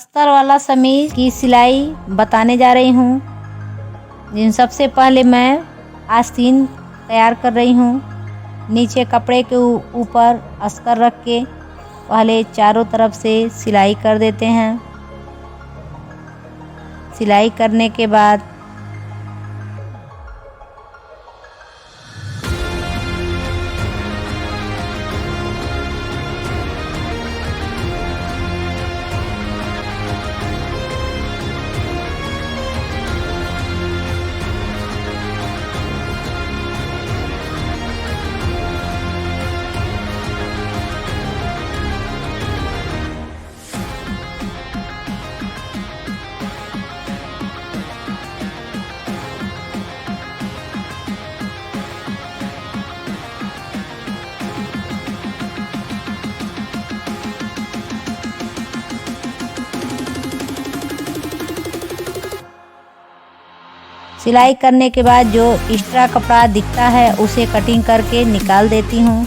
अस्तर वाला समीज की सिलाई बताने जा रही हूँ। जिन सबसे पहले मैं आस्तीन तैयार कर रही हूँ। नीचे कपड़े के ऊपर अस्तर रख के पहले चारों तरफ से सिलाई कर देते हैं। सिलाई करने के बाद सिलाई करने के बाद जो एक्स्ट्रा कपड़ा दिखता है उसे कटिंग करके निकाल देती हूँ।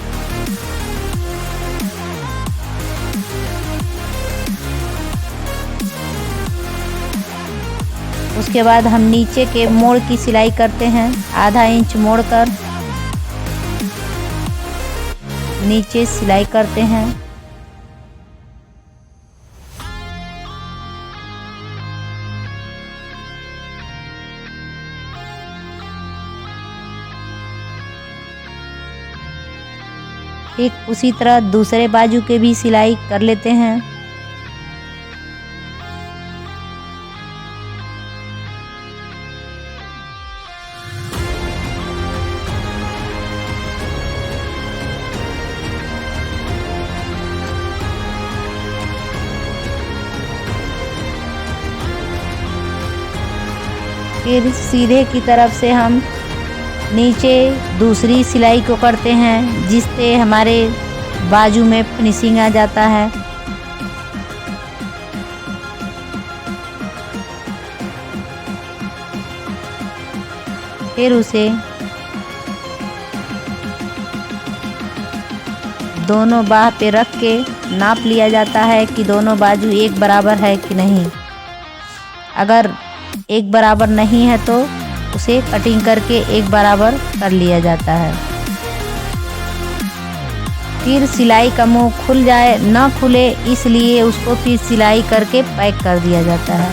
उसके बाद हम नीचे के मोड़ की सिलाई करते हैं। आधा इंच मोड़कर नीचे सिलाई करते हैं। ठीक उसी तरह दूसरे बाजू के भी सिलाई कर लेते हैं। फिर सीधे की तरफ से हम नीचे दूसरी सिलाई को करते हैं, जिससे हमारे बाजू में फिनिशिंग आ जाता है। फिर उसे दोनों बाह पे रख के नाप लिया जाता है कि दोनों बाजू एक बराबर है कि नहीं। अगर एक बराबर नहीं है तो उसे कटिंग करके एक बराबर कर लिया जाता है। फिर सिलाई का मुंह खुल जाए न खुले इसलिए उसको फिर सिलाई करके पैक कर दिया जाता है।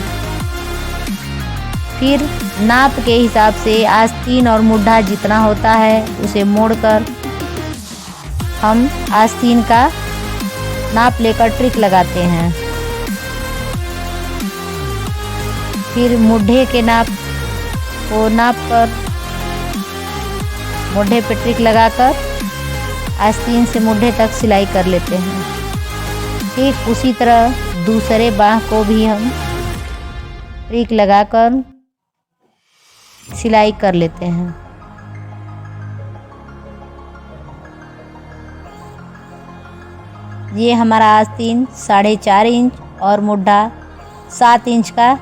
फिर नाप के हिसाब से आस्तीन और मुड्ढा जितना होता है उसे मोड़कर हम आस्तीन का नाप लेकर ट्रिक लगाते हैं। फिर मुड्ढे के नाप को नाप कर मुड्ढे पे ट्रिक लगाकर आस्तीन से मुड्ढे तक सिलाई कर लेते हैं। ठीक उसी तरह दूसरे बाह को भी हम ट्रिक लगाकर सिलाई कर लेते हैं। ये हमारा आस्तीन 4.5 इंच और मुड्ढा 7 इंच का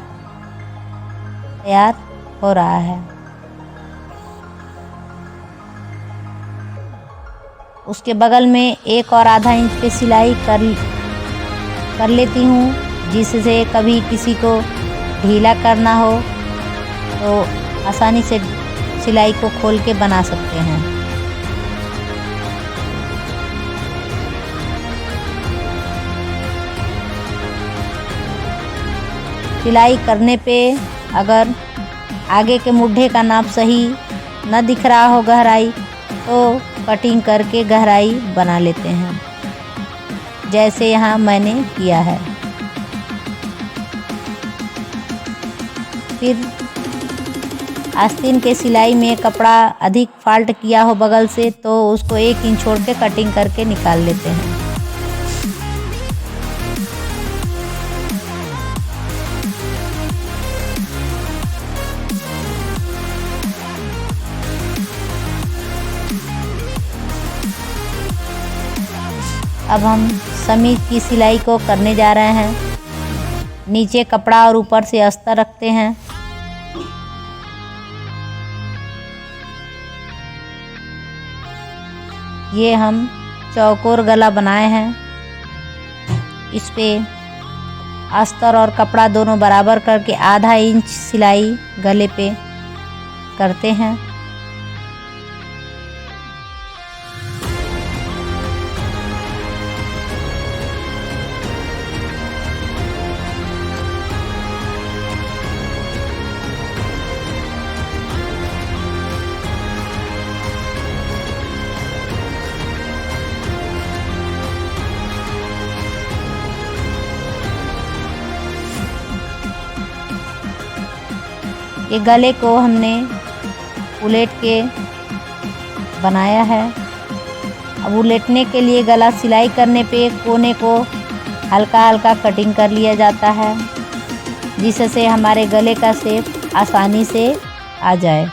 तैयार हो रहा है। उसके बगल में 1 और आधा इंच पे सिलाई कर लेती हूँ, जिससे कभी किसी को ढीला करना हो तो आसानी से सिलाई को खोल के बना सकते हैं। सिलाई करने पे अगर आगे के मुड्ढे का नाप सही न दिख रहा हो गहराई तो कटिंग करके गहराई बना लेते हैं, जैसे यहाँ मैंने किया है। फिर आस्तीन के सिलाई में कपड़ा अधिक फाल्ट किया हो बगल से तो उसको 1 इंच छोड़ के कटिंग करके निकाल लेते हैं। अब हम समीज की सिलाई को करने जा रहे हैं। नीचे कपड़ा और ऊपर से अस्तर रखते हैं। ये हम चौकोर गला बनाए हैं। इस पे अस्तर और कपड़ा दोनों बराबर करके आधा इंच सिलाई गले पे करते हैं। ये गले को हमने उलट के बनाया है। अब उलटने के लिए गला सिलाई करने पे कोने को हल्का हल्का कटिंग कर लिया जाता है, जिससे हमारे गले का शेप आसानी से आ जाए।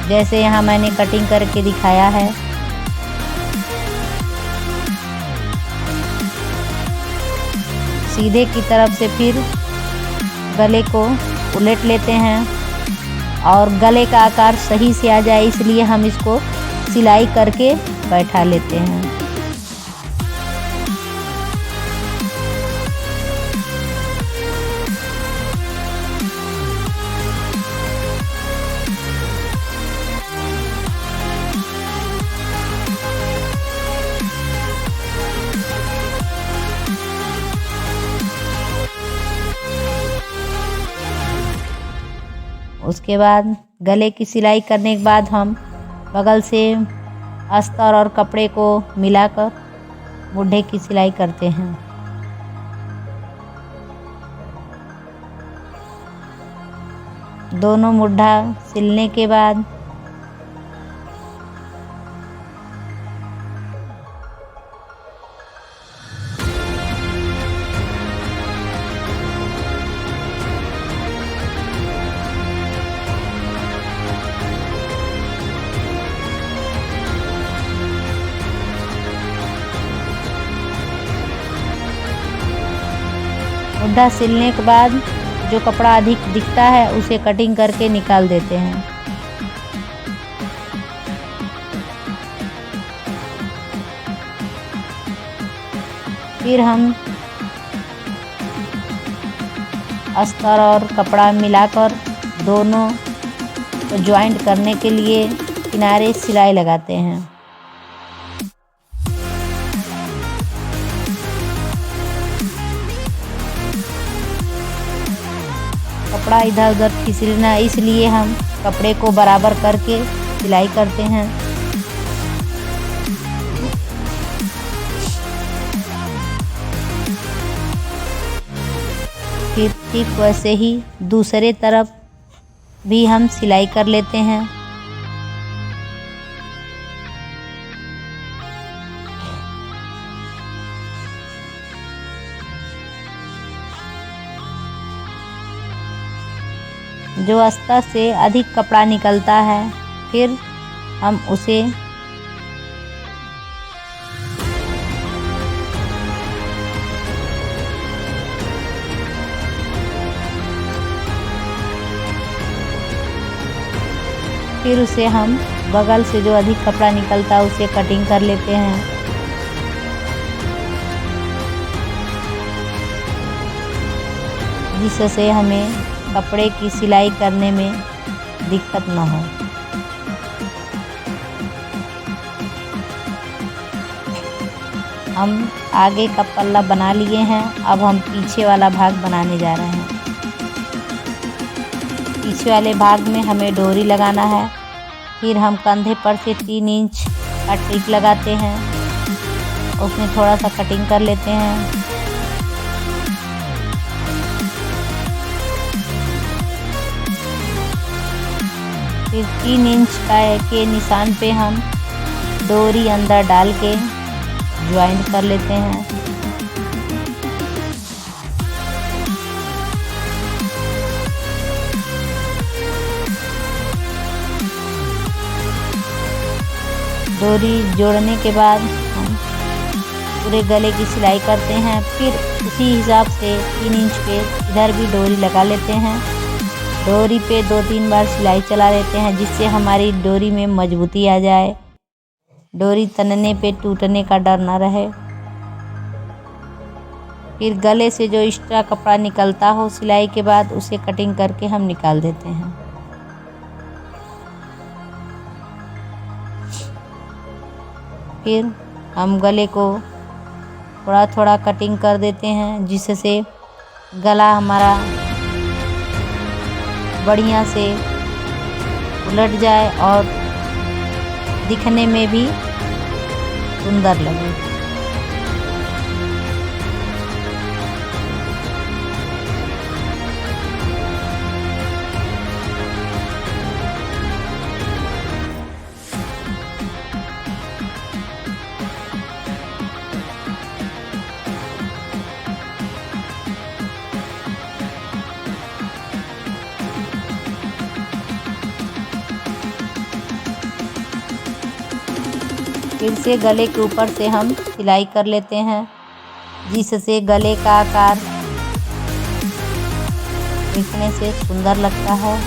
जैसे यहाँ मैंने कटिंग करके दिखाया है। सीधे की तरफ से फिर गले को उलट लेते हैं और गले का आकार सही से आ जाए, इसलिए हम इसको सिलाई करके बैठा लेते हैं। उसके बाद गले की सिलाई करने के बाद हम बगल से अस्तर और कपड़े को मिलाकर मुड्ढे की सिलाई करते हैं। दोनों मुड्ढा सिलने के बाद मुड्ढा सिलने के बाद जो कपड़ा अधिक दिखता है उसे कटिंग करके निकाल देते हैं। फिर हम अस्तर और कपड़ा मिलाकर दोनों को ज्वाइंट करने के लिए किनारे सिलाई लगाते हैं। कपड़ा इधर उधर फिसलना, इसलिए हम कपड़े को बराबर करके सिलाई करते हैं। फिर ठीक वैसे ही दूसरे तरफ भी हम सिलाई कर लेते हैं। जो अस्तर से अधिक कपड़ा निकलता है फिर हम उसे हम बगल से जो अधिक कपड़ा निकलता है उसे कटिंग कर लेते हैं। जिससे हमें कपड़े की सिलाई करने में दिक्कत न हो। हम आगे का पल्ला बना लिए हैं, अब हम पीछे वाला भाग बनाने जा रहे हैं। पीछे वाले भाग में हमें डोरी लगाना है। फिर हम कंधे पर से 3 इंच का टिक लगाते हैं, उसमें थोड़ा सा कटिंग कर लेते हैं। फिर 3 इंच के निशान पे हम डोरी अंदर डाल के ज्वाइंट कर लेते हैं। डोरी जोड़ने के बाद हम पूरे गले की सिलाई करते हैं। फिर उसी हिसाब से 3 इंच पे इधर भी डोरी लगा लेते हैं। डोरी पे 2-3 बार सिलाई चला लेते हैं, जिससे हमारी डोरी में मजबूती आ जाए, डोरी तनने पे टूटने का डर ना रहे। फिर गले से जो एक्स्ट्रा कपड़ा निकलता हो सिलाई के बाद उसे कटिंग करके हम निकाल देते हैं। फिर हम गले को थोड़ा थोड़ा कटिंग कर देते हैं जिससे गला हमारा बढ़िया से उलट जाए और दिखने में भी सुंदर लगे। फिर से गले के ऊपर से हम सिलाई कर लेते हैं जिससे गले का आकार दिखने से सुंदर लगता है।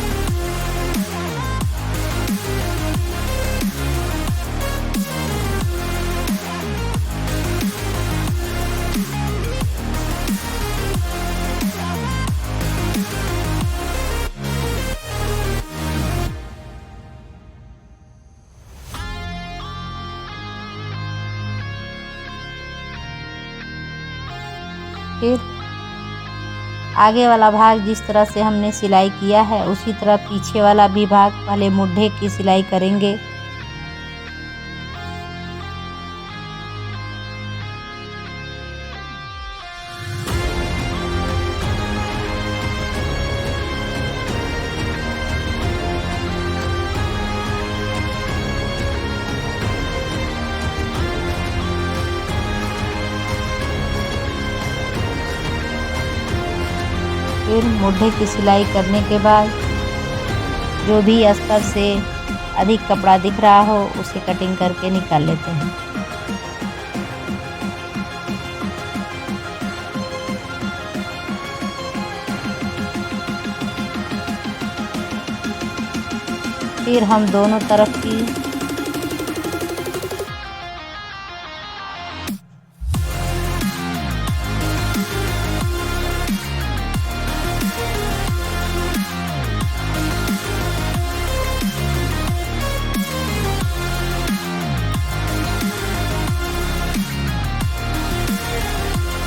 फिर आगे वाला भाग जिस तरह से हमने सिलाई किया है उसी तरह पीछे वाला भी भाग पहले मुड्ढे की सिलाई करेंगे। फिर मुड्ढे की सिलाई करने के बाद जो भी अस्तर से अधिक कपड़ा दिख रहा हो उसे कटिंग करके निकाल लेते हैं। फिर हम दोनों तरफ की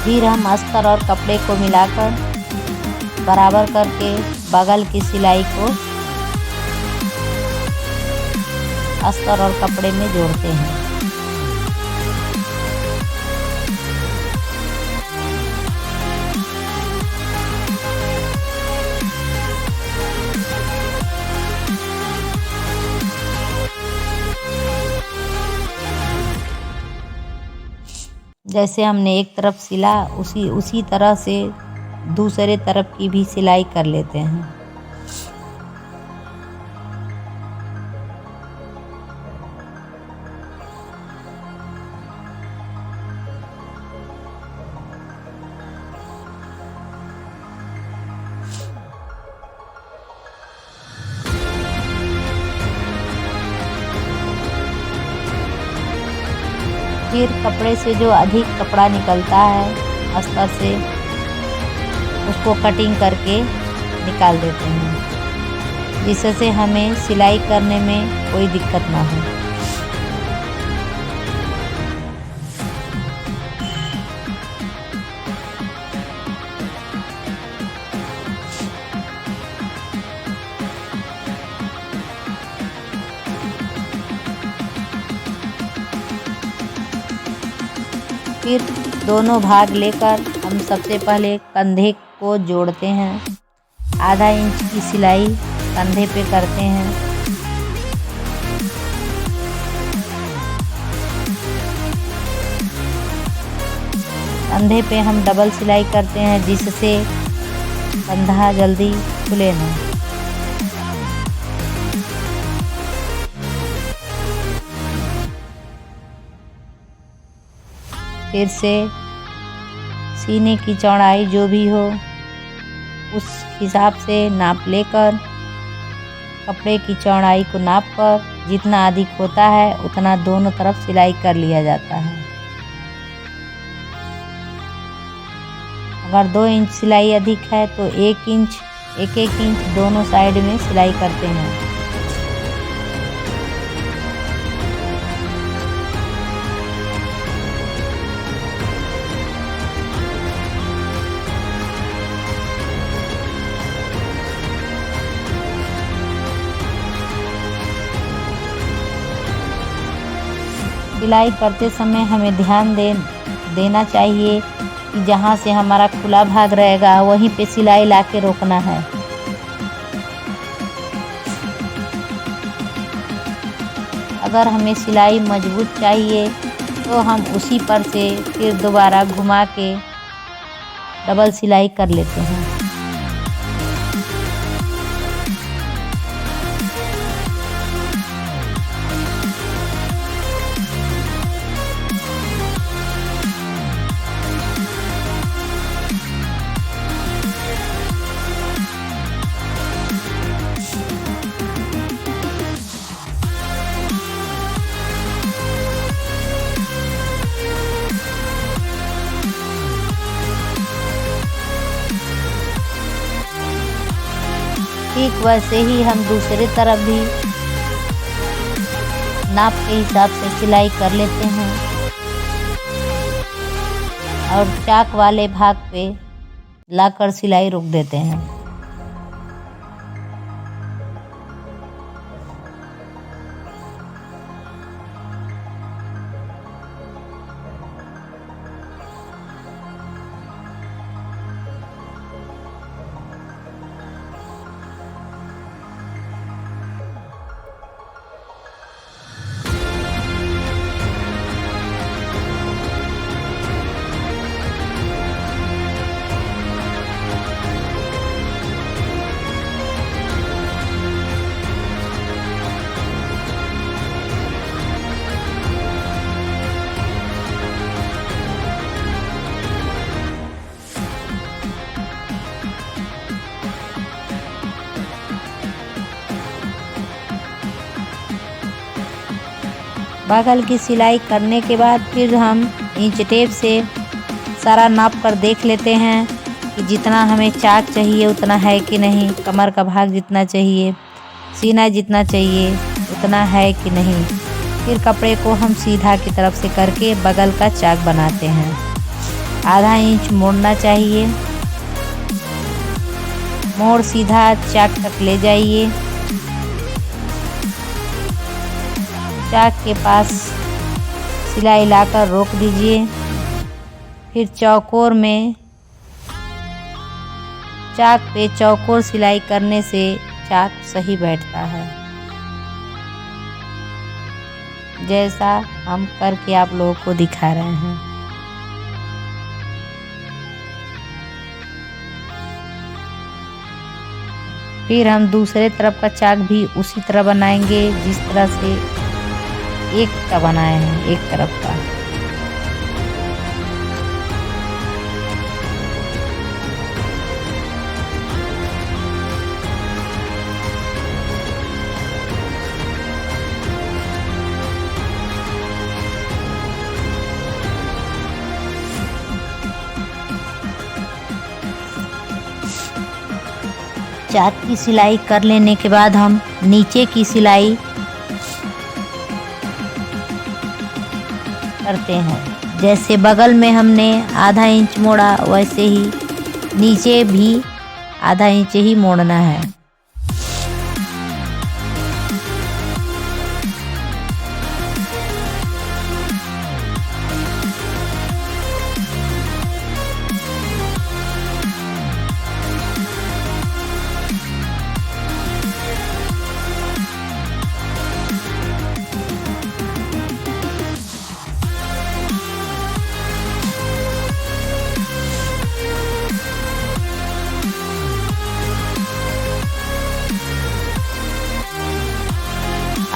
फिर हम अस्तर और कपड़े को मिलाकर बराबर करके बगल की सिलाई को अस्तर और कपड़े में जोड़ते हैं। जैसे हमने एक तरफ सिला उसी तरह से दूसरे तरफ की भी सिलाई कर लेते हैं। फिर कपड़े से जो अधिक कपड़ा निकलता है अस्तर से उसको कटिंग करके निकाल देते हैं जिससे हमें सिलाई करने में कोई दिक्कत ना हो। फिर दोनों भाग लेकर हम सबसे पहले कंधे को जोड़ते हैं। आधा इंच की सिलाई कंधे पे करते हैं। कंधे पे हम डबल सिलाई करते हैं जिससे कंधा जल्दी खुले ना। फिर से सीने की चौड़ाई जो भी हो उस हिसाब से नाप लेकर कपड़े की चौड़ाई को नापकर जितना अधिक होता है उतना दोनों तरफ सिलाई कर लिया जाता है। अगर 2 इंच सिलाई अधिक है तो 1 इंच 1-1 इंच दोनों साइड में सिलाई करते हैं। सिलाई करते समय हमें ध्यान देना चाहिए कि जहाँ से हमारा खुला भाग रहेगा वहीं पे सिलाई लाके रोकना है। अगर हमें सिलाई मजबूत चाहिए तो हम उसी पर से फिर दोबारा घुमा के डबल सिलाई कर लेते हैं। ठीक वैसे ही हम दूसरी तरफ भी नाप के हिसाब से सिलाई कर लेते हैं और चाक वाले भाग पे लाकर सिलाई रोक देते हैं। बगल की सिलाई करने के बाद फिर हम इंच टेप से सारा नाप कर देख लेते हैं कि जितना हमें चाक चाहिए उतना है कि नहीं, कमर का भाग जितना चाहिए, सीना जितना चाहिए उतना है कि नहीं। फिर कपड़े को हम सीधा की तरफ से करके बगल का चाक बनाते हैं। आधा इंच मोड़ना चाहिए, मोड़ सीधा चाक तक ले जाइए। चाक के पास सिलाई लाकर रोक दीजिए। फिर चौकोर में चाक पे चौकोर सिलाई करने से चाक सही बैठता है, जैसा हम करके आप लोगों को दिखा रहे हैं। फिर हम दूसरे तरफ का चाक भी उसी तरह बनाएंगे जिस तरह से एक का बनाए हैं, एक तरफ का। चाक की सिलाई कर लेने के बाद हम नीचे की सिलाई करते हैं। जैसे बगल में हमने आधा इंच मोड़ा वैसे ही नीचे भी आधा इंच ही मोड़ना है।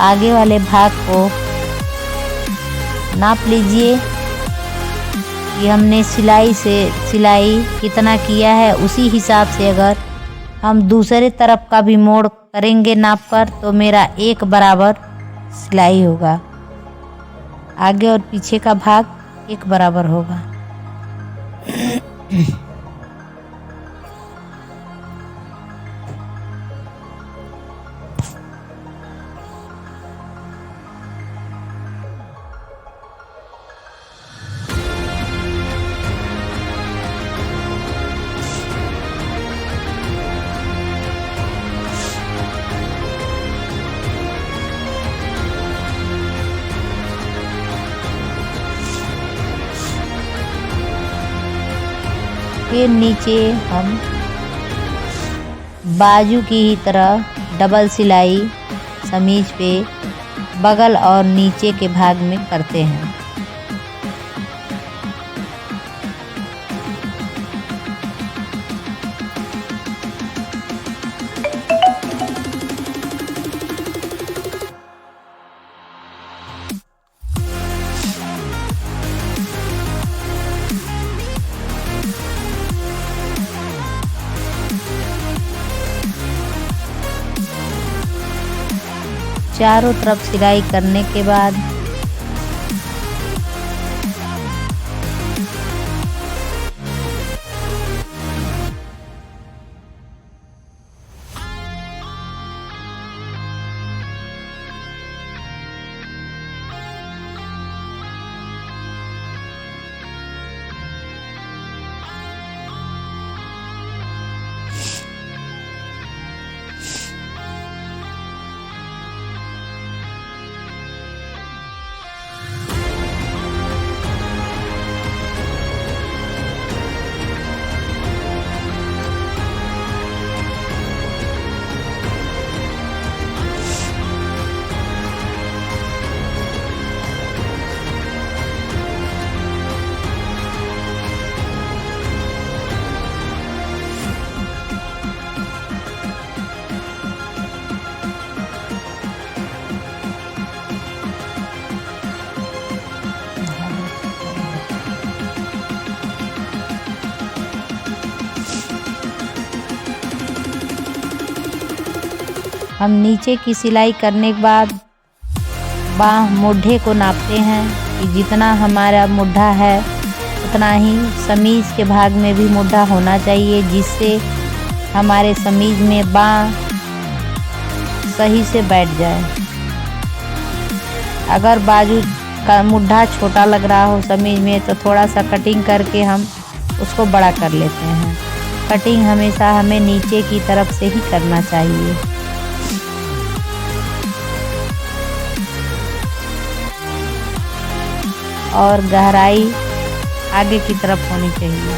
आगे वाले भाग को नाप लीजिए कि हमने सिलाई कितना किया है। उसी हिसाब से अगर हम दूसरे तरफ का भी मोड़ करेंगे नाप कर तो मेरा एक बराबर सिलाई होगा, आगे और पीछे का भाग एक बराबर होगा। फिर नीचे हम बाजू की ही तरह डबल सिलाई समीज पे बगल और नीचे के भाग में करते हैं। चारों तरफ सिलाई करने के बाद हम नीचे की सिलाई करने के बाद बाँह मुड्ढे को नापते हैं कि जितना हमारा मुड्ढा है उतना ही समीज के भाग में भी मुड्ढा होना चाहिए, जिससे हमारे समीज में बाँह सही से बैठ जाए। अगर बाजू का मुड्ढा छोटा लग रहा हो समीज में तो थोड़ा सा कटिंग करके हम उसको बड़ा कर लेते हैं। कटिंग हमेशा हमें नीचे की तरफ से ही करना चाहिए। और गहराई आगे की तरफ होनी चाहिए।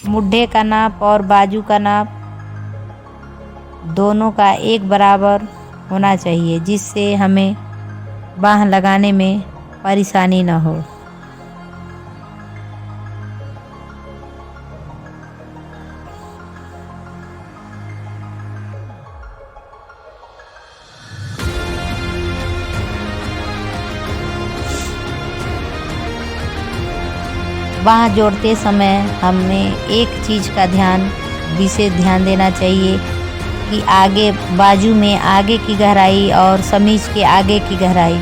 मुड्ढे का नाप और बाजू का नाप दोनों का एक बराबर होना चाहिए, जिससे हमें बाँह लगाने में परेशानी न हो। बाँह जोड़ते समय हमें एक चीज़ का विशेष ध्यान देना चाहिए कि आगे बाजू में आगे की गहराई और समीज के आगे की गहराई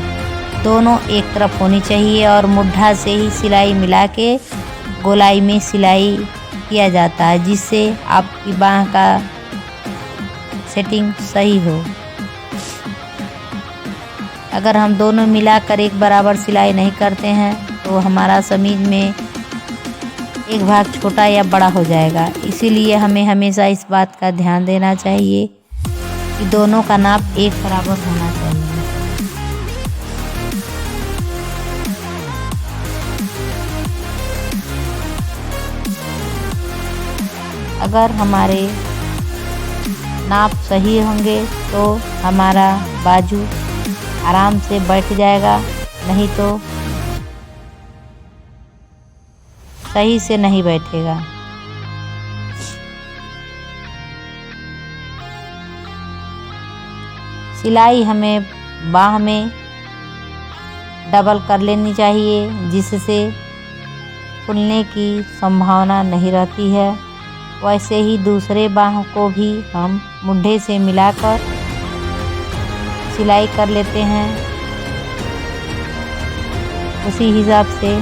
दोनों एक तरफ होनी चाहिए और मुड्ढा से ही सिलाई मिला के गोलाई में सिलाई किया जाता है, जिससे आपकी बाँह का सेटिंग सही हो। अगर हम दोनों मिलाकर एक बराबर सिलाई नहीं करते हैं तो हमारा समीज में एक भाग छोटा या बड़ा हो जाएगा। इसीलिए हमें हमेशा इस बात का ध्यान देना चाहिए कि दोनों का नाप एक बराबर होना चाहिए। अगर हमारे नाप सही होंगे तो हमारा बाजू आराम से बैठ जाएगा, नहीं तो सही से नहीं बैठेगा। सिलाई हमें बाँह में डबल कर लेनी चाहिए, जिससे खुलने की संभावना नहीं रहती है। वैसे ही दूसरे बाँह को भी हम मुड्ढे से मिलाकर सिलाई कर लेते हैं। उसी हिसाब से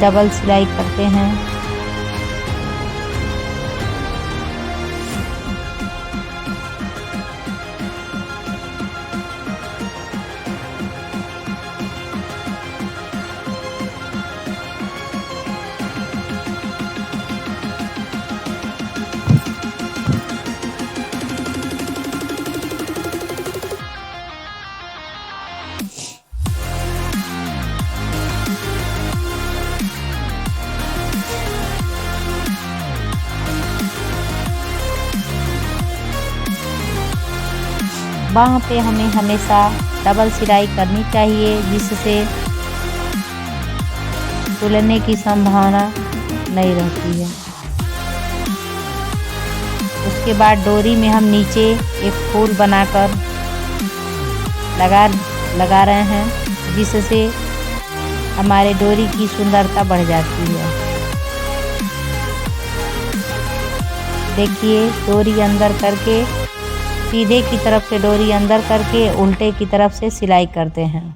डबल सिलाई करते हैं। बाह पे हमें हमेशा डबल सिलाई करनी चाहिए, जिससे खुलने की संभावना नहीं रहती है। उसके बाद डोरी में हम नीचे एक फूल बनाकर लगा रहे हैं, जिससे हमारे डोरी की सुंदरता बढ़ जाती है। देखिए, डोरी अंदर करके सीधे की तरफ से डोरी अंदर करके उल्टे की तरफ से सिलाई करते हैं।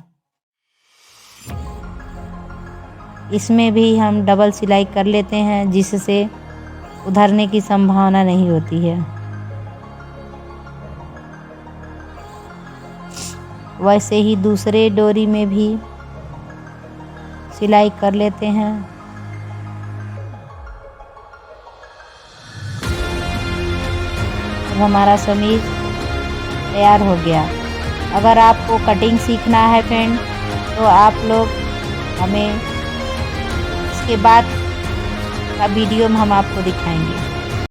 इसमें भी हम डबल सिलाई कर लेते हैं, जिससे उधरने की संभावना नहीं होती है। वैसे ही दूसरे डोरी में भी सिलाई कर लेते हैं। अब हमारा समीज तैयार हो गया। अगर आपको कटिंग सीखना है फ्रेंड, तो आप लोग हमें इसके बाद का वीडियो में हम आपको दिखाएंगे।